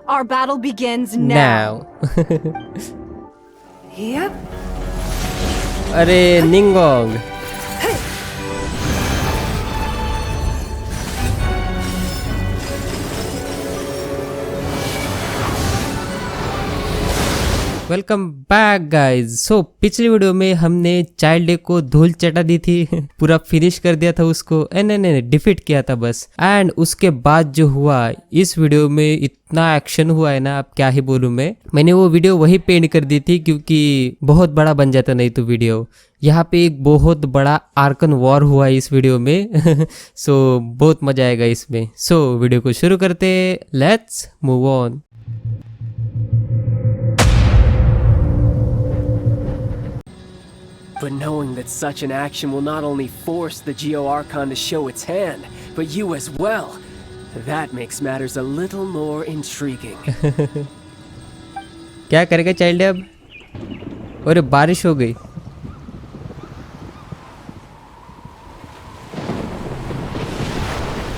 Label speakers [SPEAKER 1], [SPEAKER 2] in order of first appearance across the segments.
[SPEAKER 1] Our battle begins now.
[SPEAKER 2] Yep.
[SPEAKER 3] अरे निंगोंग welcome back guys. सो पिछली video में हमने चाइल्ड डे को धूल चटा दी थी पूरा फिनिश कर दिया था उसको, नहीं डिफीट किया था बस। एंड उसके बाद जो हुआ इस वीडियो में इतना एक्शन हुआ है ना, अब क्या ही बोलूं मैंने वो वीडियो वही पेंड कर दी थी क्योंकि बहुत बड़ा बन जाता नहीं तो वीडियो। यहाँ पे एक बहुत बड़ा आर्कन वॉर हुआ है इस वीडियो में सो बहुत मजा आएगा इसमें। सो वीडियो को शुरू करते, let's move on.
[SPEAKER 4] But knowing that such an action will not only force the Archon to show its hand, but you as well, that makes matters a little more intriguing.
[SPEAKER 3] क्या करेगा child अब? अरे बारिश हो गई।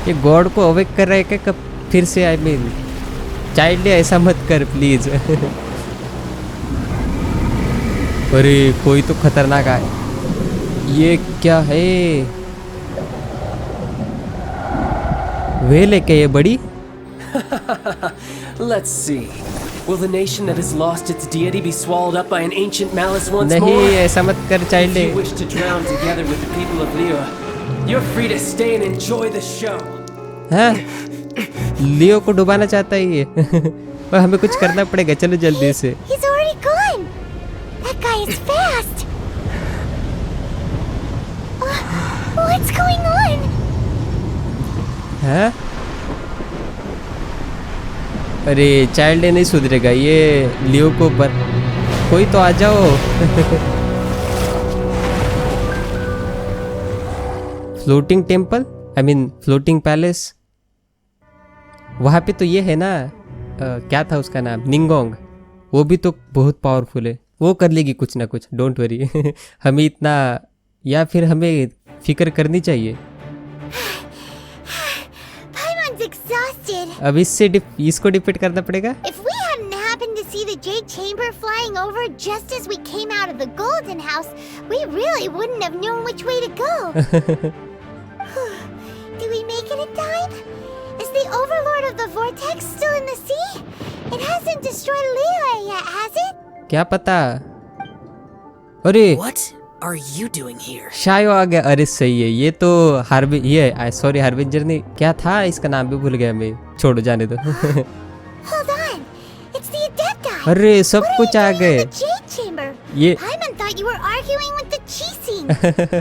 [SPEAKER 3] ये God को awake कर रहा है क्या कब फिर से? आई मीन चाइल्ड ऐसा मत कर प्लीज। अरे कोई तो खतरनाक है। ये क्या है? वेल है क्या ये बड़ी?
[SPEAKER 4] Let's see. Will the nation that has lost its deity be swallowed up by an ancient malice once more?
[SPEAKER 3] नहीं ऐसा मत कर child.
[SPEAKER 4] If you wish to drown together with the people of Leo, you're free to stay and enjoy the show.
[SPEAKER 3] हाँ? लियो को डुबाना चाहता है ये। पर हमें कुछ करना पड़ेगा, चलो जल्दी से।
[SPEAKER 5] He's already gone. That guy is fast. What's going on?
[SPEAKER 3] हाँ? अरे चाइल्ड नहीं सुधरेगा ये लियो को पर कोई तो आ जाओ। Floating temple, I mean floating palace, वहाँ पे तो ये है ना, क्या था उसका नाम, निंगोंग। वो भी तो बहुत पावरफुल है, वो कर लेगी कुछ ना कुछ, डोंट वरी। हमें इतना, या फिर हमें फिक्र करनी चाहिए। अब इससे इसको डिफीट करना पड़ेगा।
[SPEAKER 5] If we hadn't happened to see the Jade Chamber flying over just as we came out of the Golden House, we really wouldn't have known which way to go. Do we make it in time? Is the Overlord of the Vortex still in the sea? It hasn't destroyed Leo yet, has it?
[SPEAKER 3] क्या पता। अरे
[SPEAKER 2] What are you doing here?
[SPEAKER 3] शायो आ गया। अरे सही है, ये तो harbinger नहीं, क्या था इसका नाम भी भूल गया मैं, छोड़ो जाने दो।
[SPEAKER 5] Hold on. It's the Adepti.
[SPEAKER 3] अरे सब कुछ आ गए।
[SPEAKER 5] The Jade Chamber.
[SPEAKER 3] ये
[SPEAKER 5] Paimon thought you were arguing with the Chising.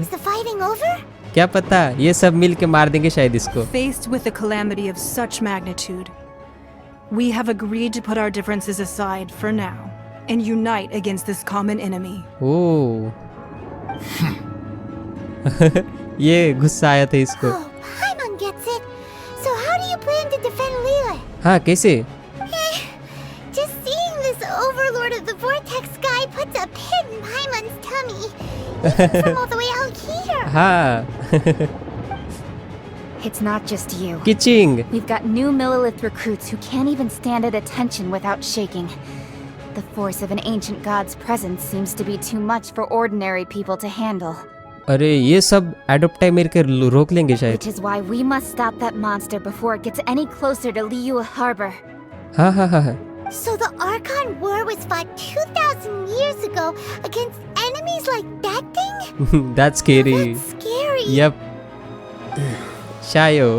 [SPEAKER 5] Is the fighting over?
[SPEAKER 3] क्या पता, ये सब मिल के मार देंगे शायद इसको।
[SPEAKER 1] Faced with a calamity of such magnitude, we have agreed to put our differences aside for now and unite against this common enemy.
[SPEAKER 3] ओह ये गुस्सा आया था इसको।
[SPEAKER 5] Oh, Paimon gets it. So how do you plan to defend Liyue?
[SPEAKER 3] हाँ कैसे?
[SPEAKER 5] Just seeing this Overlord of the Vortex guy puts a pit in Paimon's tummy. Even from all the way out here.
[SPEAKER 3] हाँ।
[SPEAKER 6] It's not just you.
[SPEAKER 3] किचिंग।
[SPEAKER 6] We've got new Millilith recruits who can't even stand at attention without shaking. The force of an ancient god's presence seems to be too much for ordinary people to handle.
[SPEAKER 3] अरे ये सब एडोप्टाई मेरे के रोक लेंगे शायद।
[SPEAKER 6] Which is why we must stop that monster before it gets any closer to Liyue Harbor.
[SPEAKER 3] हाँ हाँ हाँ हाँ।
[SPEAKER 5] So the Archon War was fought 2,000 years ago against enemies like that thing?
[SPEAKER 3] That's scary.
[SPEAKER 5] That's scary.
[SPEAKER 3] Yep. शायो।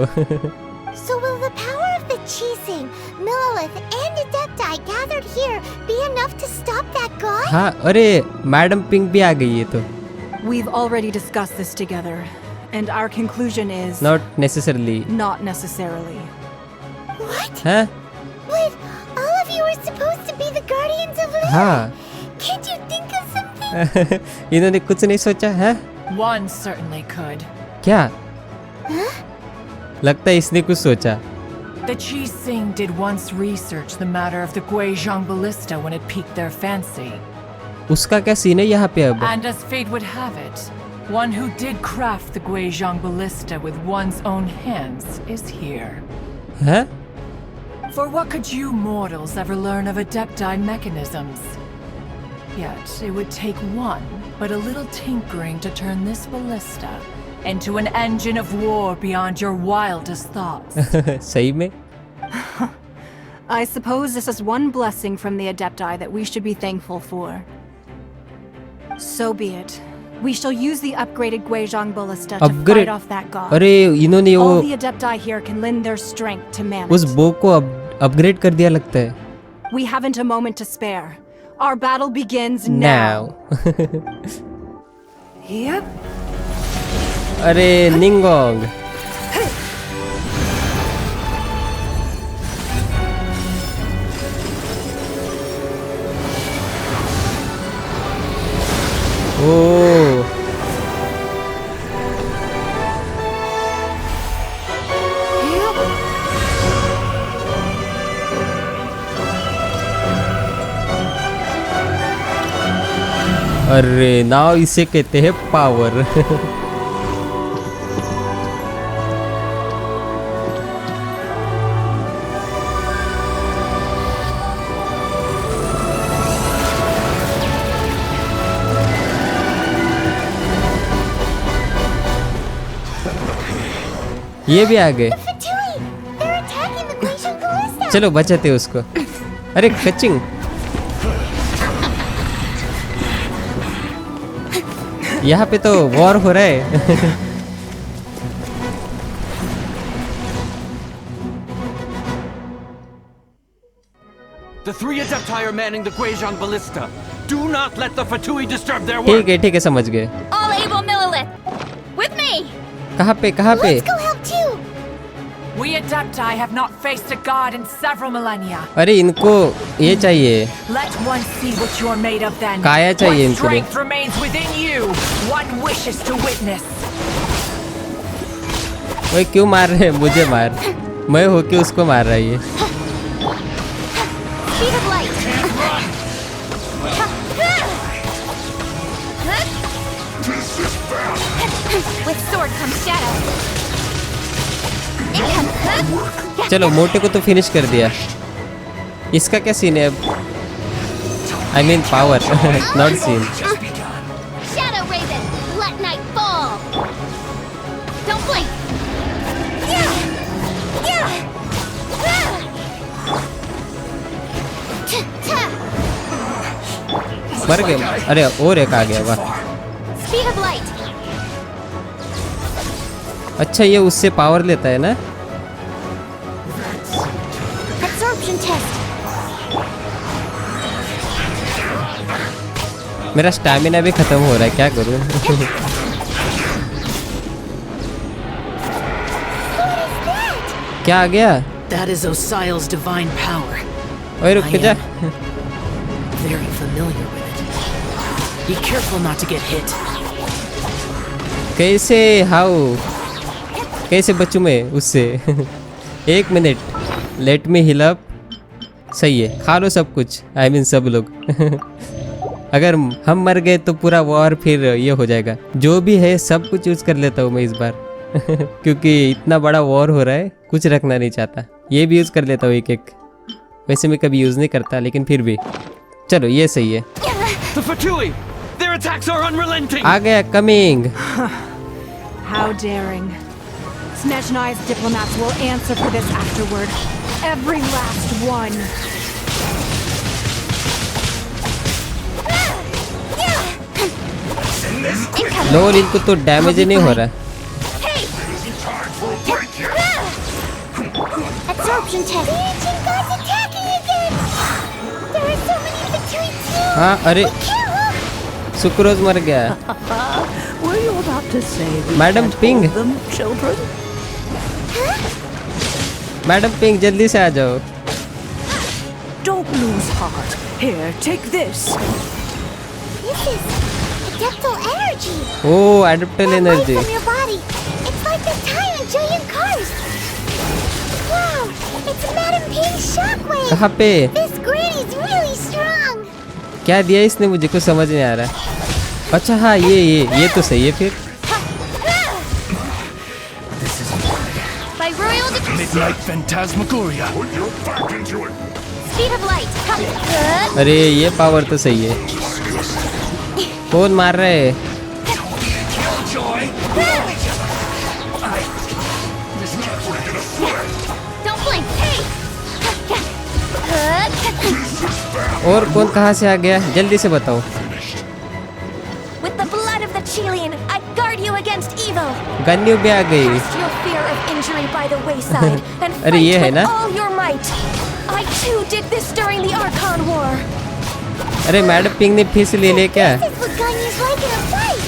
[SPEAKER 5] So will the power of the Chising, Millilith, and Adepti gathered here be enough to stop that god?
[SPEAKER 3] हाँ अरे madam pink भी आ गई है तो।
[SPEAKER 1] We've already discussed this together, and our conclusion is
[SPEAKER 3] Not necessarily.
[SPEAKER 1] not necessarily.
[SPEAKER 5] What?
[SPEAKER 3] हाँ
[SPEAKER 5] But all of you were supposed to be the guardians of Liyue.
[SPEAKER 3] हाँ।
[SPEAKER 5] Can't you think of something?
[SPEAKER 3] इन्होंने कुछ नहीं सोचा है?
[SPEAKER 2] One certainly could.
[SPEAKER 3] क्या? लगता है इसने कुछ सोचा।
[SPEAKER 2] The Chising did once research the matter of the Guizhong ballista when it piqued their fancy.
[SPEAKER 3] उसका क्या सीन है यहाँ पे अब?
[SPEAKER 2] And as fate would have it, one who did craft the Guizhong ballista with one's own hands is here.
[SPEAKER 3] हैं?
[SPEAKER 2] For what could you mortals ever learn of Adepti mechanisms? Yet, it would take one, but a little tinkering to turn this ballista into an engine of war beyond your wildest thoughts.
[SPEAKER 3] सही में?
[SPEAKER 1] I suppose this is one blessing from the Adepti that we should be thankful for. So be it. We shall use the upgraded Guizhong ballista to fight off that god.
[SPEAKER 3] अरे इन्होंने वो
[SPEAKER 1] All the Adepti here can lend their strength to man
[SPEAKER 3] उस
[SPEAKER 1] it.
[SPEAKER 3] बो को upgrade कर दिया लगता है.
[SPEAKER 1] We haven't a moment to spare. Our battle begins
[SPEAKER 3] Now.
[SPEAKER 1] Yep.
[SPEAKER 3] अरे निंगोंग. ओह. अरे नाउ इसे कहते हैं पावर. ये भी आ गए.
[SPEAKER 5] They're attacking the Guizhong ballista.
[SPEAKER 3] चलो बचाते उसको. अरे कचिंग. यहाँ पे तो वॉर हो रहा है.
[SPEAKER 7] The three Adepti are manning the Guizhong ballista. Do not let the Fatui disturb their work.
[SPEAKER 3] ठीक है समझ गए.
[SPEAKER 6] All able Millilith! With me!
[SPEAKER 3] कहाँ पे?
[SPEAKER 5] Let's go help too.
[SPEAKER 2] We Adepti have not faced a god in several millennia.
[SPEAKER 3] अरे इनको ये चाहिए.
[SPEAKER 2] Let one see what you are made of then.
[SPEAKER 3] काया चाहिए
[SPEAKER 2] What
[SPEAKER 3] इनको.
[SPEAKER 2] strength remains within you. One wishes to witness.
[SPEAKER 3] ओए क्यों मार रहे हैं? मुझे मार. मैं होके उसको मार रहा है ये.
[SPEAKER 5] Speed of light. With sword comes shadow.
[SPEAKER 3] चलो मोटे को तो फिनिश कर दिया. इसका क्या सीन है अब? I mean power, not scene.
[SPEAKER 5] Shadow Raven, let night fall. Don't blink.
[SPEAKER 3] मर गए. अरे और एक आ गया. वाह.
[SPEAKER 5] Speed of light.
[SPEAKER 3] अच्छा ये उससे पावर लेता है ना.
[SPEAKER 5] Absorption test.
[SPEAKER 3] मेरा स्टैमिना भी खत्म हो रहा है. क्या करूं? क्या आ गया?
[SPEAKER 8] That is Osial's divine power.
[SPEAKER 3] ओए रुक जा.
[SPEAKER 8] Very familiar with it. Be careful not to get hit.
[SPEAKER 3] कैसे? हाउ? कैसे बचूं मैं उससे? एक मिनट. लेट मी हिल अप. सही है. खा लो सब कुछ. आई मीन सब लोग. अगर हम मर गए तो पूरा वॉर फिर ये हो जाएगा. जो भी है सब कुछ यूज कर लेता हूँ मैं इस बार. क्योंकि इतना बड़ा वॉर हो रहा है. कुछ रखना नहीं चाहता. ये भी यूज कर लेता हूँ एक एक. वैसे मैं कभी यूज नहीं करता लेकिन फिर भी. चलो ये सही है.
[SPEAKER 7] The Fatui! Their attacks are unrelenting!
[SPEAKER 3] आ गया. Coming.
[SPEAKER 1] How daring. Snezhnai's diplomats will answer for this afterward. Every last one.
[SPEAKER 3] लोल इनको तो डैमेज ही नहीं हो रहा.
[SPEAKER 5] Absorption test. The ancient gods attacking again. There are so many Fatui too.
[SPEAKER 3] हाँ अरे sucrose मर गया.
[SPEAKER 8] Were you about to say we
[SPEAKER 3] madam
[SPEAKER 8] can't
[SPEAKER 3] ping.
[SPEAKER 8] hold them, children?
[SPEAKER 3] Madam ping जल्दी से आ जाओ.
[SPEAKER 8] Don't lose heart. Here, take this.
[SPEAKER 5] This is Adeptal energy.
[SPEAKER 3] Oh Adeptal
[SPEAKER 5] That light
[SPEAKER 3] energy.
[SPEAKER 5] from your body. It's like the time in Julian Cars. Wow, it's Madam Ping's shockwave.
[SPEAKER 3] कहाँ पे?
[SPEAKER 5] This granny's really strong.
[SPEAKER 3] क्या दिया इसने? मुझे कुछ समझ नहीं आ रहा. अच्छा हाँ ये तो सही है फिर.
[SPEAKER 5] By royal decree.
[SPEAKER 7] like phantasmagoria.
[SPEAKER 5] Speed of light. Come.
[SPEAKER 3] अरे ये पावर तो सही है। कौन मार रहा है?
[SPEAKER 5] Don't blink. Hey.
[SPEAKER 3] और कौन कहाँ से आ गया? जल्दी से बताओ।
[SPEAKER 5] With the blood of the Chilean, I guard you against evil.
[SPEAKER 3] गन्यू भी आ गई।
[SPEAKER 5] Cast your fear of injury by the wayside and
[SPEAKER 3] अरे
[SPEAKER 5] fight
[SPEAKER 3] ये है
[SPEAKER 5] with
[SPEAKER 3] ना?
[SPEAKER 5] all your might. I too did this during the Archon War.
[SPEAKER 3] अरे madam ping ने फिर से ले लिया क्या?
[SPEAKER 5] This is what Ganyu's like in a fight.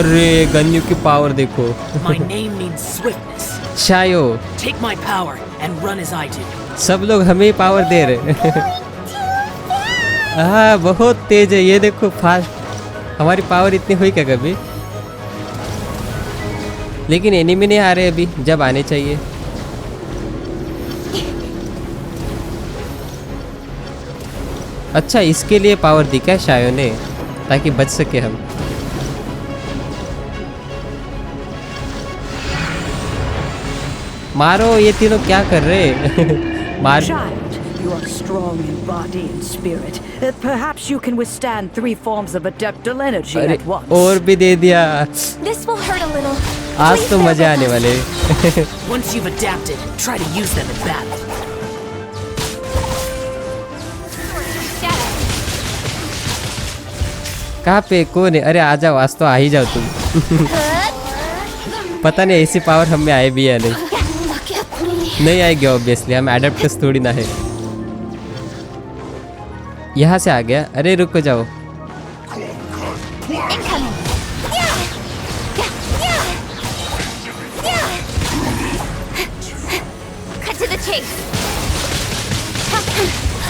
[SPEAKER 3] अरे गन्यू की पावर देखो।
[SPEAKER 8] My name means swiftness.
[SPEAKER 3] शायो
[SPEAKER 8] Take my power and run as I do.
[SPEAKER 3] सब लोग हमें पावर दे रहे। हाँ बहुत तेज है ये देखो फास्ट। हमारी पावर इतनी हुई क्या कभी? लेकिन एनिमी नहीं आ रहे अभी, जब आने चाहिए। अच्छा इसके लिए पावर दी क्या शायो ने, ताकि बच सके हम। मारो, ये तीनों क्या कर रहे हैं? मार।
[SPEAKER 9] Child, you are strong in body and spirit. Perhaps you can withstand 3 forms of adeptal energy
[SPEAKER 3] अरे
[SPEAKER 9] at once.
[SPEAKER 3] और भी दे दिया।
[SPEAKER 5] This will hurt a little.
[SPEAKER 3] आज तो मजे आने वाले।
[SPEAKER 8] Once you've adapted, try to use them in battle.
[SPEAKER 3] कहाँ पे कौन है? अरे आ जाओ, आज तो आ ही जाओ तुम। पता नहीं ऐसी पावर हम में आए भी या नहीं। नहीं आएगी ऑब्वियसली, हम एडेप्टस थोड़ी ना है। यहाँ से आ गया। अरे रुको जाओ।
[SPEAKER 5] Cut to the chase.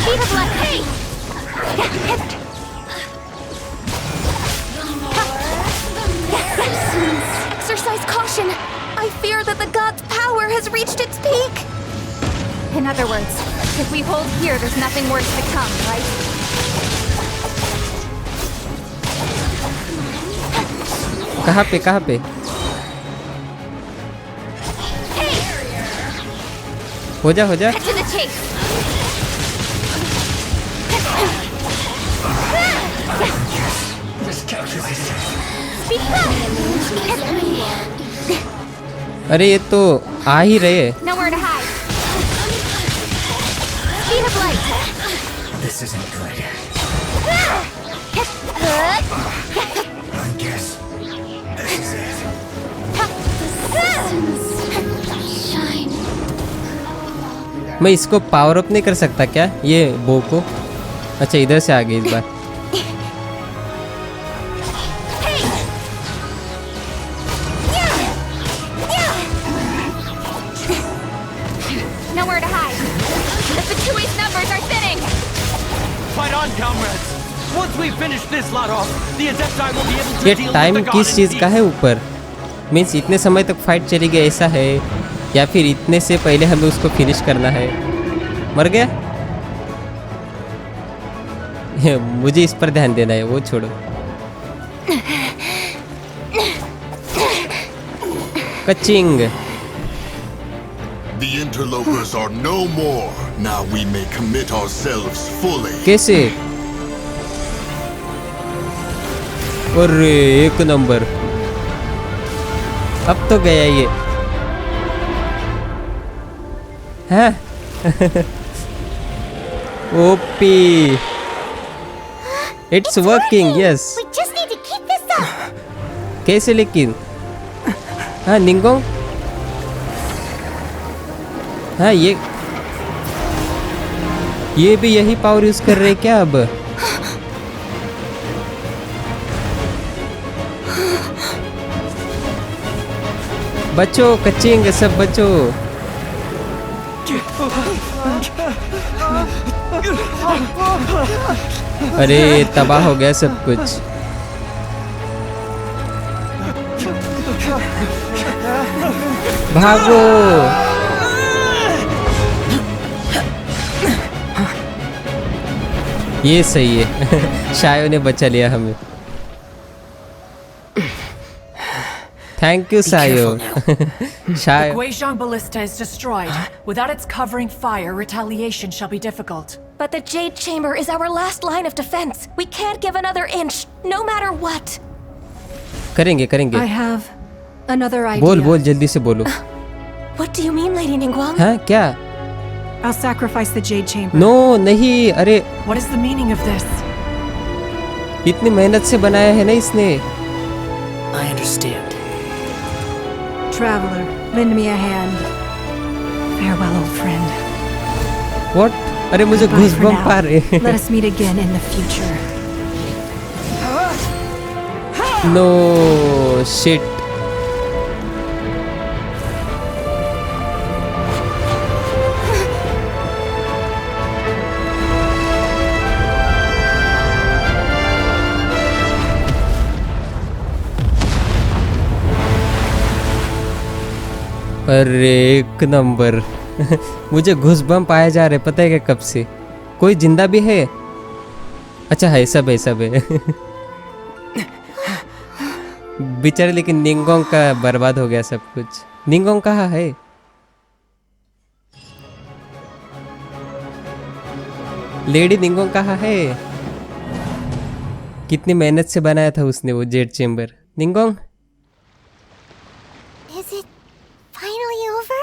[SPEAKER 5] Speed of light. Hey. Exercise caution. I fear that the god's power has reached its peak.
[SPEAKER 6] In other words, if we hold here, there's nothing worse to come, right?
[SPEAKER 3] कहाँ पे कहाँ पे? हो जा हो जा।
[SPEAKER 5] Cut to the chase.
[SPEAKER 3] अरे ये तो आ ही रहे।
[SPEAKER 5] Nowhere to hide. Speed of light.
[SPEAKER 7] This isn't good. I guess this is it.
[SPEAKER 3] मैं इसको पावर अप नहीं कर सकता क्या ये बो को? अच्छा इधर से आ गई इस बार।
[SPEAKER 5] Nowhere to hide. The Fatui's numbers are thinning.
[SPEAKER 7] Fight on, comrades. Once we finish this lot off, the Adepti will be able to
[SPEAKER 3] ये
[SPEAKER 7] deal with
[SPEAKER 3] time
[SPEAKER 7] the god
[SPEAKER 3] किस
[SPEAKER 7] in
[SPEAKER 3] चीज़ का
[SPEAKER 7] peace.
[SPEAKER 3] है ऊपर? मीन्स इतने समय तक fight चलेगी ऐसा है, या फिर इतने से पहले हमें उसको फिनिश करना है? मर गया? मुझे इस पर ध्यान देना है, वो छोड़ो। कचिंग।
[SPEAKER 10] The interlopers are no more. Now we may commit ourselves fully.
[SPEAKER 3] कैसे? और एक नंबर। अब तो गया ये। हैं? OP. It's working, yes.
[SPEAKER 5] We just need to keep this up.
[SPEAKER 3] कैसे लेकिन? हाँ निंगोंग? हाँ ये भी यही पावर यूज कर रहे क्या अब? बचो कचिंग, सब बचो। अरे तबाह हो गया सब कुछ। भागो। ये सही है। शायो ने बचा लिया हमें। थैंक यू सायो
[SPEAKER 2] The
[SPEAKER 3] शायो
[SPEAKER 2] Guizhong Ballista is destroyed. Without its covering fire, retaliation shall be difficult.
[SPEAKER 11] But the Jade Chamber is our last line of defense. We can't give another inch, no matter what.
[SPEAKER 3] करेंगे
[SPEAKER 1] I
[SPEAKER 3] करेंगे
[SPEAKER 1] have another idea.
[SPEAKER 3] बोल बोल जल्दी से बोलो
[SPEAKER 11] What do you mean, Lady Ningguang?
[SPEAKER 3] हाँ क्या
[SPEAKER 1] I'll sacrifice the Jade Chamber.
[SPEAKER 3] No नहीं अरे
[SPEAKER 2] What is the meaning of this?
[SPEAKER 3] इतनी मेहनत से बनाया है ना इसने
[SPEAKER 8] I understand.
[SPEAKER 1] Traveler, lend me a hand. Farewell, old friend.
[SPEAKER 3] What अरे मुझे
[SPEAKER 1] Goodbye
[SPEAKER 3] घुस
[SPEAKER 1] for
[SPEAKER 3] बम
[SPEAKER 1] now.
[SPEAKER 3] पा रहे
[SPEAKER 1] Let us meet again in the future.
[SPEAKER 3] No shit अरे एक नंबर मुझे घुस बम पाए जा रहे पता है क्या कब से कोई जिंदा भी है अच्छा है सब है बेचारे लेकिन निंगोंग का बर्बाद हो गया सब कुछ निंगोंग कहाँ है लेडी निंगोंग कहाँ है कितनी मेहनत से बनाया था उसने वो जेड चेम्बर निंगोंग
[SPEAKER 5] Is it finally over?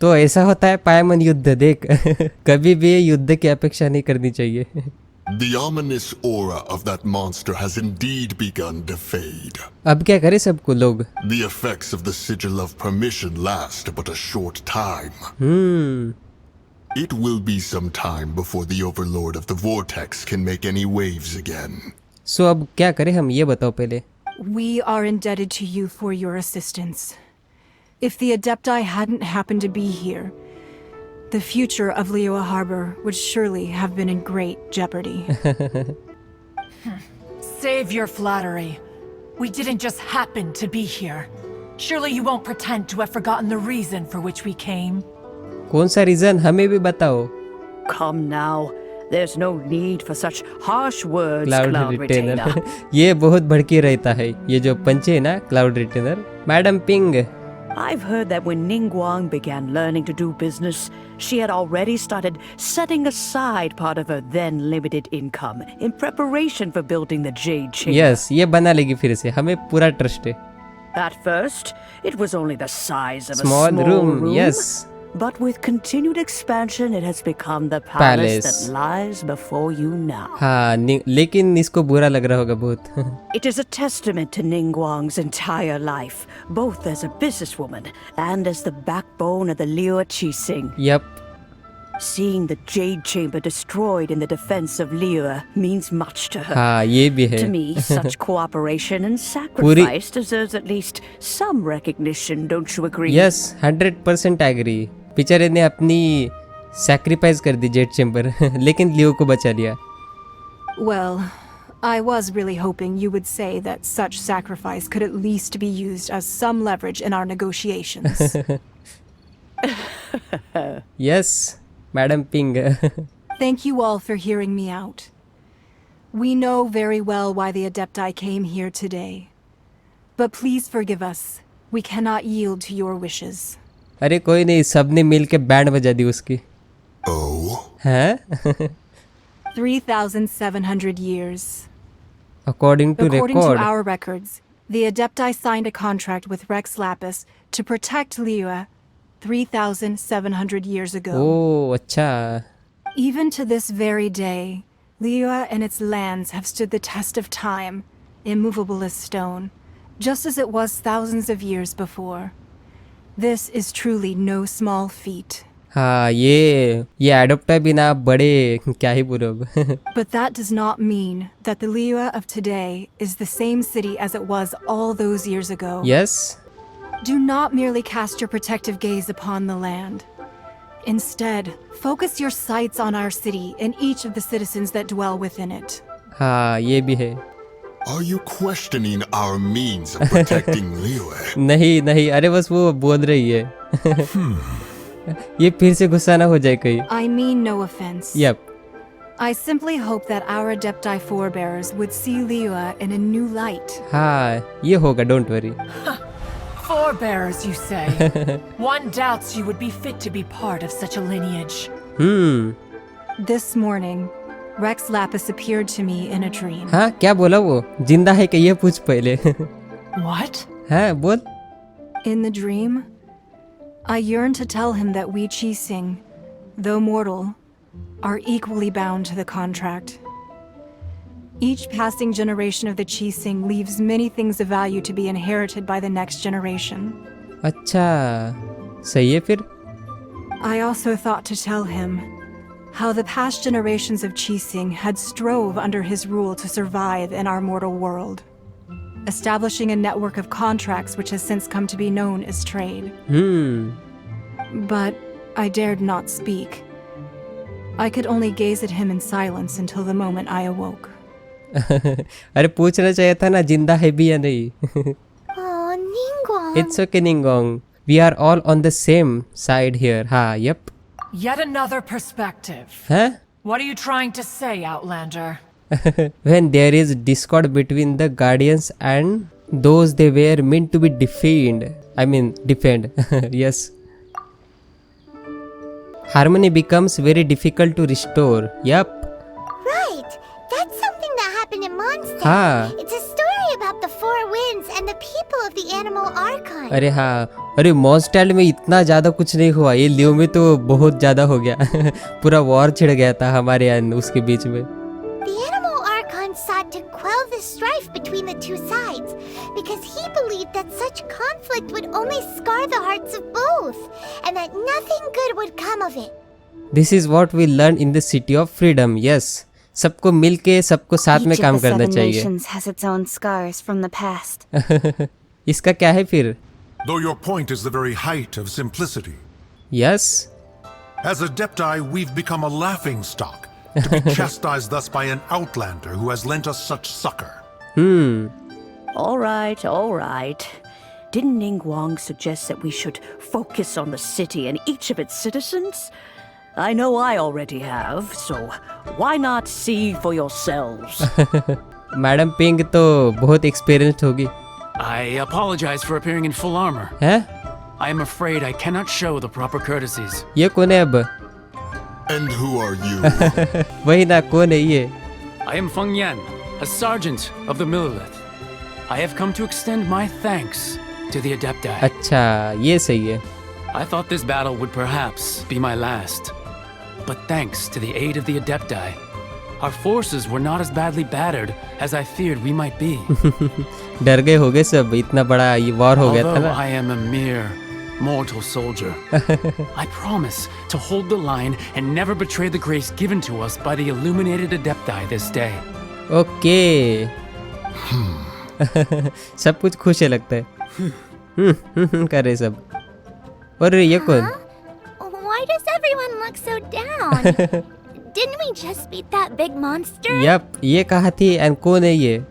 [SPEAKER 3] तो ऐसा होता है पायमन युद्ध देख कभी भी युद्ध की अपेक्षा नहीं करनी चाहिए
[SPEAKER 10] The ominous aura of that monster has indeed begun to fade.
[SPEAKER 3] अब क्या करे सबको लोग
[SPEAKER 10] The effects of the sigil of permission last but a short time. It will be some time before the overlord of the vortex can make any waves again.
[SPEAKER 3] सो अब क्या करें हम ये बताओ पहले
[SPEAKER 1] We are indebted to you for your assistance. If the Adepti hadn't happened to be here, the future of Liyue Harbor would surely have been in great jeopardy.
[SPEAKER 2] Save your flattery. We didn't just happen to be here. Surely you won't pretend to have forgotten the reason for which we came.
[SPEAKER 3] कौन सा reason हमें भी बताओ
[SPEAKER 9] Come now. There's no need for such harsh words,
[SPEAKER 3] cloud
[SPEAKER 9] Cloud
[SPEAKER 3] retainer
[SPEAKER 9] Retainer.
[SPEAKER 3] ये बहुत भड़की रहता है ये जो पंचे है ना cloud retainer madam ping
[SPEAKER 9] I've heard that when Ningguang began learning to do business, she had already started setting aside part of her then limited income in preparation for building the Jade Chamber.
[SPEAKER 3] Yes ये बना लेगी फिर से हमें पूरा trust है
[SPEAKER 9] At first, it was only the size of
[SPEAKER 3] Small
[SPEAKER 9] a small
[SPEAKER 3] room, yes.
[SPEAKER 9] But with continued expansion, it has become the
[SPEAKER 3] Palace.
[SPEAKER 9] palace that lies before you now.
[SPEAKER 3] हाँ लेकिन इसको बुरा लग रहा होगा बहुत
[SPEAKER 9] It is a testament to Ningguang's entire life, both as a businesswoman and as the backbone of the Liyue Qixing.
[SPEAKER 3] Yup
[SPEAKER 9] Seeing the Jade Chamber destroyed in the defense of Liyue means much to her.
[SPEAKER 3] हाँ ये भी है
[SPEAKER 9] To me, such cooperation and sacrifice deserves at least some recognition, don't you agree?
[SPEAKER 3] Yes 100% agree picture ने अपनी sacrifice कर दी jet chamber लेकिन लियो को बचा लिया
[SPEAKER 1] Well, I was really hoping you would say that such sacrifice could at least be used as some leverage in our negotiations.
[SPEAKER 3] Yes madam ping
[SPEAKER 1] Thank you all for hearing me out. We know very well why the Adepti came here today. But please forgive us. We cannot yield to your wishes.
[SPEAKER 3] अरे कोई नहीं सबने मिल के band बजा दी उसकी
[SPEAKER 10] Oh?
[SPEAKER 3] हैं
[SPEAKER 1] 3,700 years.
[SPEAKER 3] According to
[SPEAKER 1] According to
[SPEAKER 3] record
[SPEAKER 1] our records, the Adepti signed a contract with Rex Lapis to protect Liyue 3,700 years ago.
[SPEAKER 3] ओह अच्छा
[SPEAKER 1] Even to this very day, Liyue and its lands have stood the test of time, immovable as stone, just as it was thousands of years before. This is truly no small feat.
[SPEAKER 3] हाँ ये adopter भी ना बड़े क्या ही बोलो
[SPEAKER 1] But that does not mean that the Liyue of today is the same city as it was all those years ago.
[SPEAKER 3] Yes
[SPEAKER 1] Do not merely cast your protective gaze upon the land. Instead, focus your sights on our city and each of the citizens that dwell within it.
[SPEAKER 3] हाँ ये भी है
[SPEAKER 10] Are you questioning our means of protecting Liyue?
[SPEAKER 3] नहीं अरे बस वो बोल रही है ये फिर से गुस्सा ना हो जाए कहीं
[SPEAKER 1] I mean no offense.
[SPEAKER 3] Yup
[SPEAKER 1] I simply hope that our Adepti forebears would see Liyue in a new light.
[SPEAKER 3] हाँ ये होगा don't worry
[SPEAKER 2] Forebears, you say? One doubts you would be fit to be part of such a lineage.
[SPEAKER 1] This morning, Rex Lapis appeared to me in a dream.
[SPEAKER 3] हाँ क्या बोला वो? जिंदा है कि ये पूछ पहले.
[SPEAKER 2] What?
[SPEAKER 3] हाँ बोल.
[SPEAKER 1] In the dream, I yearned to tell him that we Qixing, though mortal, are equally bound to the contract. Each passing generation of the Qixing leaves many things of value to be inherited by the next generation.
[SPEAKER 3] अच्छा सही है फिर.
[SPEAKER 1] I also thought to tell him how the past generations of Qixing had strove under his rule to survive in our mortal world, establishing a network of contracts which has since come to be known as trade. But I dared not speak. I could only gaze at him in silence until the moment I awoke.
[SPEAKER 3] अरे पूछना चाहिए था ना जिंदा है भी या नहीं.
[SPEAKER 5] Oh, Ningguang.
[SPEAKER 3] It's okay Ningguang. We are all on the same side here. हाँ yep.
[SPEAKER 2] Yet another perspective.
[SPEAKER 3] Huh?
[SPEAKER 2] What are you trying to say, Outlander?
[SPEAKER 3] When there is discord between the guardians and those they were meant to be defend. Yes. Harmony becomes very difficult to restore. Yep.
[SPEAKER 5] Right. That's something that happened in Mondstadt.
[SPEAKER 3] हाँ.
[SPEAKER 5] It's a story about the four winds and the people of the animal Archon.
[SPEAKER 3] अरे हाँ अरे मॉन्स्टैल्ड में इतना ज़्यादा कुछ नहीं हुआ. ये लियो में तो बहुत ज़्यादा हो गया. पूरा वॉर छिड़ गया था हमारे यहाँ उसके बीच में.
[SPEAKER 5] The animal Archon sought to quell the strife between the two sides because he believed that such conflict would only scar the hearts of both and that nothing good would come of it.
[SPEAKER 3] This is what we learn in the city of freedom. Yes. सबको मिलके सबको साथ में काम करना चाहिए.
[SPEAKER 6] Each of the 7 nations has its own scars from the past.
[SPEAKER 3] इसका क्या है फिर?
[SPEAKER 12] Though your point is the very height of simplicity.
[SPEAKER 3] Yes.
[SPEAKER 12] As Adepti, we've become a laughing stock, to be chastised thus by an outlander who has lent us such succor.
[SPEAKER 9] All right. Didn't Ningguang suggest that we should focus on the city and each of its citizens? I know I already have, so why not see for yourselves?
[SPEAKER 3] Madam ping तो बहुत experienced होगी.
[SPEAKER 7] I apologize for appearing in full armor.
[SPEAKER 3] हैं?
[SPEAKER 7] I am afraid I cannot show the proper courtesies.
[SPEAKER 3] ये कौन है अब?
[SPEAKER 10] And who are you?
[SPEAKER 3] वही ना कौन है ये?
[SPEAKER 7] I am Feng Yan, a sergeant of the Millelith. I have come to extend my thanks to the Adepti.
[SPEAKER 3] अच्छा ये सही है.
[SPEAKER 7] I thought this battle would perhaps be my last. But thanks to the aid of the Adepti, our forces were not as badly battered as I feared we might be.
[SPEAKER 3] डर गए होगे सब. इतना बड़ा ये वॉर हो गया था
[SPEAKER 7] Although
[SPEAKER 3] ना.
[SPEAKER 7] I am a mere mortal soldier, I promise to hold the line and never betray the grace given to us by the illuminated Adepti this day.
[SPEAKER 3] Okay. सब कुछ खुश है लगता है. कर रहे सब. और ये कौन?
[SPEAKER 5] Why does everyone look so down? Didn't we just beat that big monster?
[SPEAKER 3] Yep, ये कहा थी. and कौन है ये?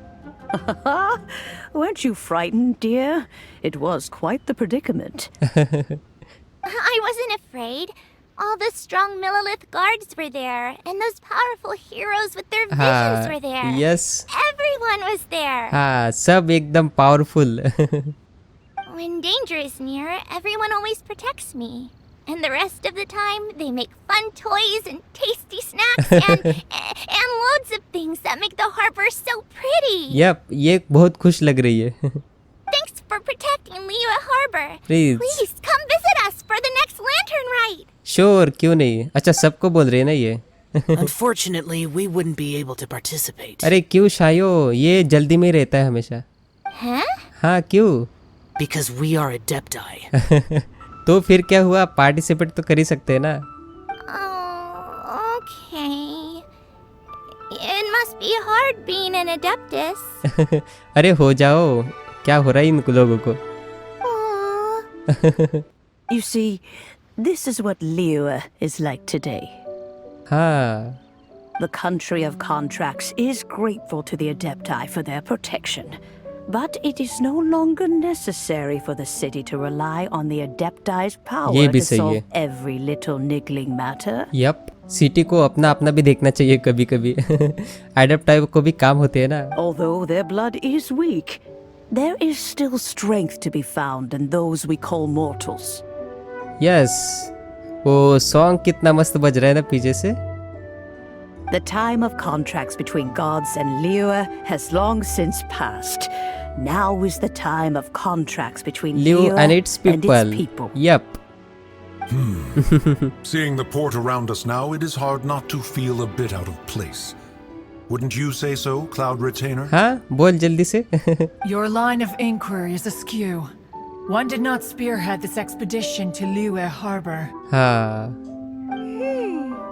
[SPEAKER 9] Weren't you frightened, dear? It was quite the predicament.
[SPEAKER 5] I wasn't afraid. All the strong Millelith guards were there, and those powerful heroes with their visions were there.
[SPEAKER 3] Yes.
[SPEAKER 5] Everyone was there.
[SPEAKER 3] हाँ सब एकदम powerful.
[SPEAKER 5] When danger is near, everyone always protects me. And the rest of the time, they make fun toys and tasty snacks and loads of things that make the harbor so pretty.
[SPEAKER 3] Yep, ये बहुत खुश लग रही है.
[SPEAKER 5] Thanks for protecting Liyue Harbor.
[SPEAKER 3] Please
[SPEAKER 5] come visit us for the next lantern ride.
[SPEAKER 3] Sure, क्यों नहीं. अच्छा सबको बोल रहे हैं ना ये.
[SPEAKER 8] Unfortunately, we wouldn't be able to participate.
[SPEAKER 3] अरे क्यों शायो? ये जल्दी में रहता है हमेशा.
[SPEAKER 5] Huh?
[SPEAKER 3] हाँ क्यों?
[SPEAKER 8] Because we are Adepti.
[SPEAKER 3] तो फिर क्या हुआ? पार्टिसिपेट तो कर ही सकते हैं ना.
[SPEAKER 5] Oh, okay. It must be hard being an Adeptus.
[SPEAKER 3] अरे हो जाओ. क्या हो रहा है इन लोगों को?
[SPEAKER 9] You see, this is what Liyue is like today.
[SPEAKER 3] हाँ.
[SPEAKER 9] The country of contracts is grateful to the Adepti for their protection. But it is no longer necessary for the city to rely on the Adepti's power to solve every little niggling matter.
[SPEAKER 3] Yep. City को अपना अपना भी देखना चाहिए कभी कभी. एडेप्टाई को भी काम होते हैं ना.
[SPEAKER 9] Although their blood is weak, there is still strength to be found in those we call mortals.
[SPEAKER 3] Yes, वो सॉन्ग कितना मस्त बज रहा है ना पीछे से.
[SPEAKER 9] The time of contracts between gods and Liyue has long since passed. Now is the time of contracts between
[SPEAKER 3] Liyue and its people. Yep.
[SPEAKER 12] Seeing the port around us now, it is hard not to feel a bit out of place. Wouldn't you say so, Cloud Retainer?
[SPEAKER 3] हाँ, बोल जल्दी से.
[SPEAKER 2] Your line of inquiry is askew. One did not spearhead this expedition to Liyue Harbor.
[SPEAKER 3] हाँ.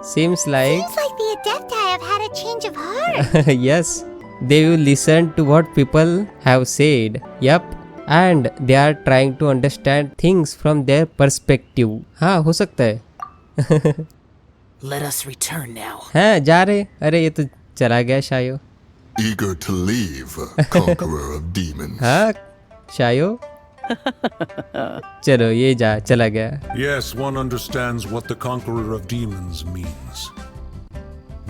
[SPEAKER 3] Seems like
[SPEAKER 5] the Adepti have had a change of heart.
[SPEAKER 3] yes, they will listen to what people have said. Yep, and they are trying to understand things from their perspective. हाँ, हो सकता है.
[SPEAKER 8] Let us return now.
[SPEAKER 3] हाँ, जा रहे. अरे ये तो चला गया शायो.
[SPEAKER 10] Eager to leave, conqueror of demons.
[SPEAKER 3] हाँ, शायो. चलो ये जा चला गया.
[SPEAKER 12] Yes, one understands what the conqueror of demons means.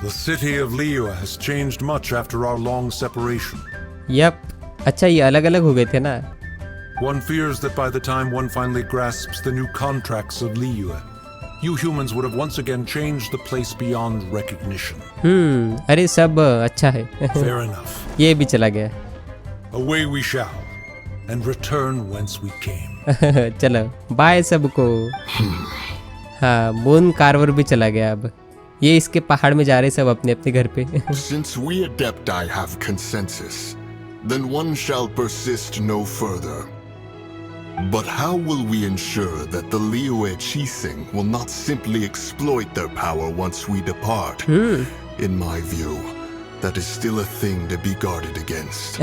[SPEAKER 12] The city of Liyue has changed much after our long separation.
[SPEAKER 3] Yep. अच्छा ये अलग अलग हो गए थे ना.
[SPEAKER 12] One fears that by the time one finally grasps the new contracts of Liyue, you humans would have once again changed the place beyond recognition.
[SPEAKER 3] अरे सब अच्छा है.
[SPEAKER 12] Fair enough.
[SPEAKER 3] ये भी चला गया.
[SPEAKER 12] Away we shall, and return whence we came.
[SPEAKER 3] चलो bye सबको. हाँ, मून कार्वर भी चला गया अब. ये इसके पहाड़ में जा रहे सब अपने अपने घर पे.
[SPEAKER 10] Since we Adepti have consensus, then one shall persist no further. But how will we ensure that the Liyue Chising will not simply exploit their power once we depart? In my view, that is still a thing to be guarded against.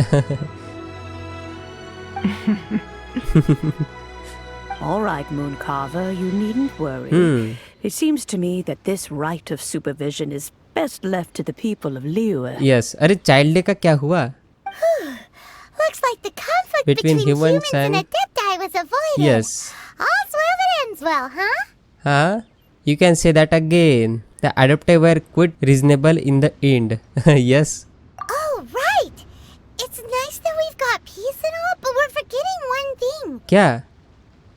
[SPEAKER 9] All right, Mooncarver, you needn't worry. It seems to me that this right of supervision is best left to the people of Liyue.
[SPEAKER 3] Yes. अरे child day का क्या हुआ?
[SPEAKER 5] Looks like the conflict
[SPEAKER 3] Between humans and
[SPEAKER 5] Adepti was avoided.
[SPEAKER 3] Yes.
[SPEAKER 5] All's well that ends well, huh?
[SPEAKER 3] हाँ, you can say that again. The Adepti were quite reasonable in the end. Yes.
[SPEAKER 5] Oh, right. It's nice that we've got peace and all, but we're forgetting one thing.
[SPEAKER 3] क्या?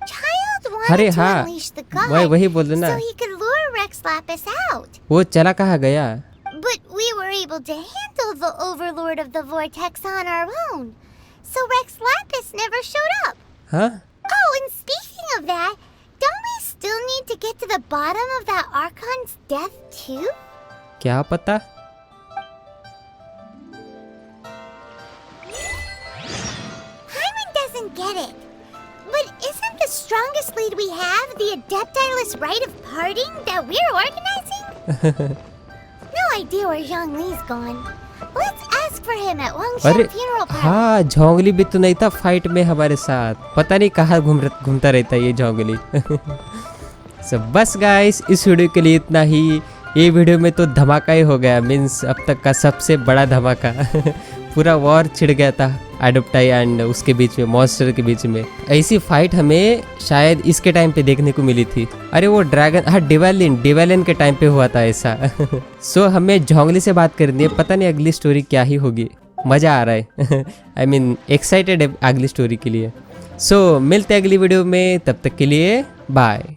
[SPEAKER 5] Child
[SPEAKER 3] अरे
[SPEAKER 5] wanted to
[SPEAKER 3] हाँ,
[SPEAKER 5] unleash the god
[SPEAKER 3] वही बोल रहे ना.
[SPEAKER 5] so he could lure Rex Lapis out.
[SPEAKER 3] वो चला कहाँ गया?
[SPEAKER 5] But we were able to handle the Overlord of the Vortex on our own. So Rex Lapis never showed up.
[SPEAKER 3] हाँ?
[SPEAKER 5] Oh, and speaking of that, don't we still need to get to the bottom of that Archon's death too?
[SPEAKER 3] क्या पता?
[SPEAKER 5] Hyman doesn't get it. But isn't the strongest lead we have the Adepti-less rite of parting that we're organizing? No idea where Zhongli's gone. Let's ask for him at Wangshan
[SPEAKER 3] अरे
[SPEAKER 5] funeral party.
[SPEAKER 3] हाँ, झोंगली भी तो नहीं था fight में हमारे साथ. पता नहीं कहाँ घूमता रहता है ये झोंगली. सब बस गाइस, इस वीडियो के लिए इतना ही. ये वीडियो में तो धमाका ही हो गया. मीन्स अब तक का सबसे बड़ा धमाका. पूरा वॉर छिड़ गया था एडप्टाई एंड उसके बीच में, मॉन्स्टर के बीच में. ऐसी फाइट हमें शायद इसके टाइम पे देखने को मिली थी. अरे वो ड्रैगन, हाँ डिवेलिन के टाइम पे हुआ था ऐसा. सो हमें झोंगली से बात करनी है. पता नहीं अगली स्टोरी क्या ही होगी. मज़ा आ रहा है. आई मीन एक्साइटेड है अगली स्टोरी के लिए. सो मिलते हैं अगली वीडियो में. तब तक के लिए बाय.